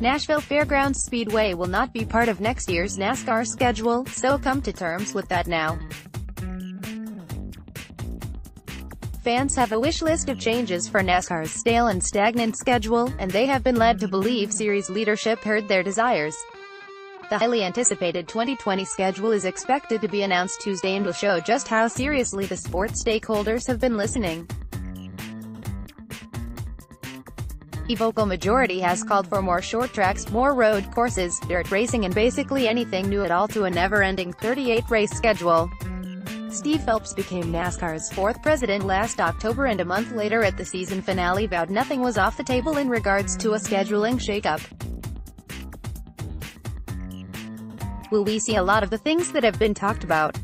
Nashville Fairgrounds Speedway will not be part of next year's NASCAR schedule, so come to terms with that now. Fans have a wish list of changes for NASCAR's stale and stagnant schedule, and they have been led to believe series leadership heard their desires. The highly anticipated 2020 schedule is expected to be announced Tuesday and will show just how seriously the sport stakeholders have been listening. A vocal majority has called for more short tracks, more road courses, dirt racing and basically anything new at all to a never-ending 38-race schedule. Steve Phelps became NASCAR's fourth president last October, and a month later at the season finale vowed nothing was off the table in regards to a scheduling shakeup. Will we see a lot of the things that have been talked about?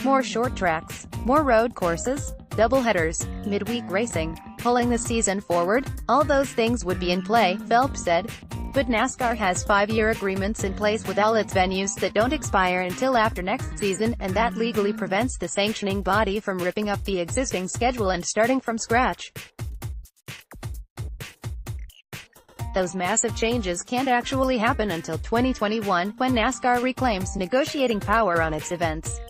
More short tracks, more road courses, doubleheaders, midweek racing, pulling the season forward? All those things would be in play, Phelps said. But NASCAR has 5-year agreements in place with all its venues that don't expire until after next season, and that legally prevents the sanctioning body from ripping up the existing schedule and starting from scratch. Those massive changes can't actually happen until 2021, when NASCAR reclaims negotiating power on its events.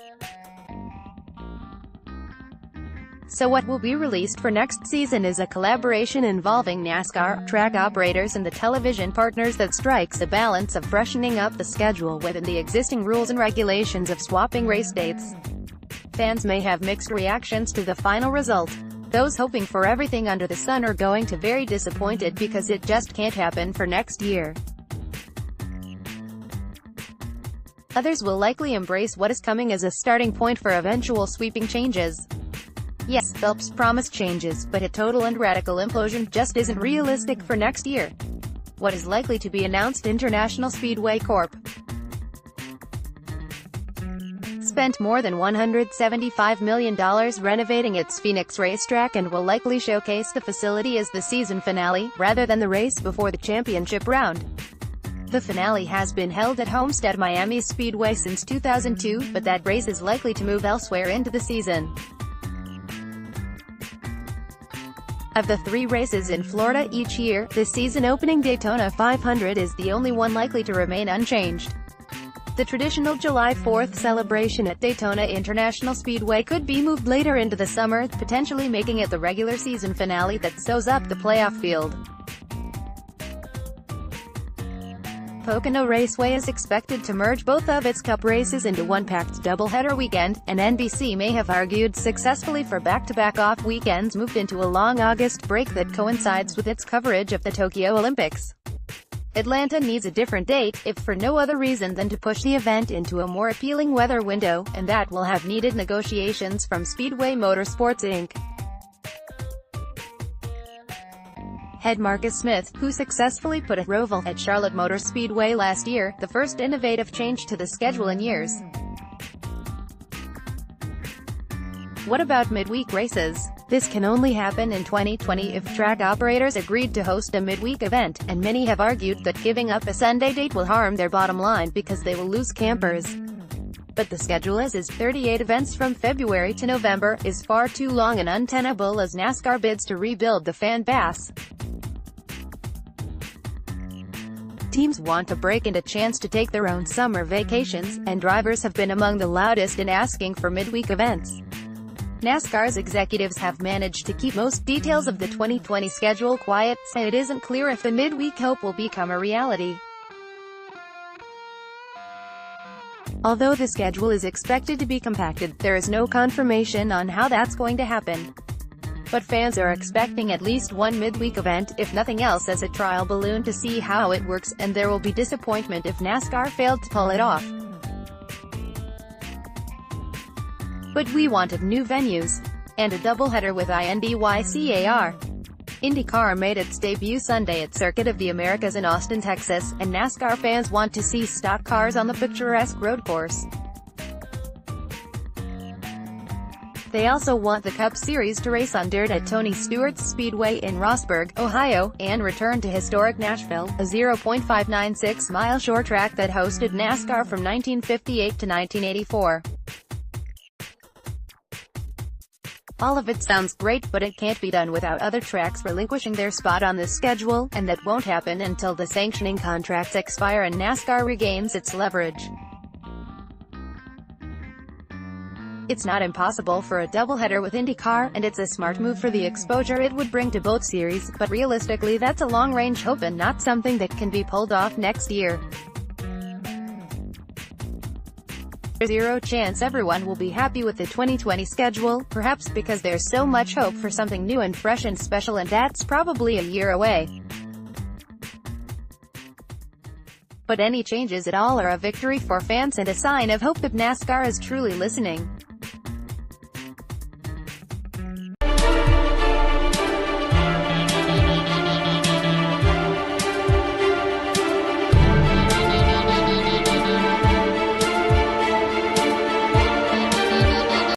So what will be released for next season is a collaboration involving NASCAR, track operators and the television partners that strikes a balance of freshening up the schedule within the existing rules and regulations of swapping race dates. Fans may have mixed reactions to the final result. Those hoping for everything under the sun are going to be very disappointed because it just can't happen for next year. Others will likely embrace what is coming as a starting point for eventual sweeping changes. Yes, Phelps promised changes, but a total and radical implosion just isn't realistic for next year. What is likely to be announced? International Speedway Corp. spent more than $175 million renovating its Phoenix racetrack and will likely showcase the facility as the season finale, rather than the race before the championship round. The finale has been held at Homestead Miami Speedway since 2002, but that race is likely to move elsewhere into the season. Of the 3 races in Florida each year, the season-opening Daytona 500 is the only one likely to remain unchanged. The traditional July 4th celebration at Daytona International Speedway could be moved later into the summer, potentially making it the regular season finale that sews up the playoff field. Pocono Raceway is expected to merge both of its Cup races into one packed doubleheader weekend, and NBC may have argued successfully for back-to-back off weekends moved into a long August break that coincides with its coverage of the Tokyo Olympics. Atlanta needs a different date, if for no other reason than to push the event into a more appealing weather window, and that will have needed negotiations from Speedway Motorsports Inc. Head Marcus Smith, who successfully put a Roval at Charlotte Motor Speedway last year, the first innovative change to the schedule in years. What about midweek races? This can only happen in 2020 if track operators agreed to host a midweek event, and many have argued that giving up a Sunday date will harm their bottom line because they will lose campers. But the schedule as is, 38 events from February to November, is far too long and untenable as NASCAR bids to rebuild the fan base. Teams want a break and a chance to take their own summer vacations, and drivers have been among the loudest in asking for midweek events. NASCAR's executives have managed to keep most details of the 2020 schedule quiet, so it isn't clear if the midweek hope will become a reality. Although the schedule is expected to be compacted, there is no confirmation on how that's going to happen. But fans are expecting at least one midweek event, if nothing else as a trial balloon to see how it works, and there will be disappointment if NASCAR failed to pull it off. But we wanted new venues. And a doubleheader with INDYCAR. IndyCar made its debut Sunday at Circuit of the Americas in Austin, Texas, and NASCAR fans want to see stock cars on the picturesque road course. They also want the Cup Series to race on dirt at Tony Stewart's Speedway in Rossburg, Ohio, and return to historic Nashville, a 0.596-mile short track that hosted NASCAR from 1958 to 1984. All of it sounds great, but it can't be done without other tracks relinquishing their spot on the schedule, and that won't happen until the sanctioning contracts expire and NASCAR regains its leverage. It's not impossible for a doubleheader with IndyCar, and it's a smart move for the exposure it would bring to both series, but realistically that's a long-range hope and not something that can be pulled off next year. There's zero chance everyone will be happy with the 2020 schedule, perhaps because there's so much hope for something new and fresh and special, and that's probably a year away. But any changes at all are a victory for fans and a sign of hope that NASCAR is truly listening.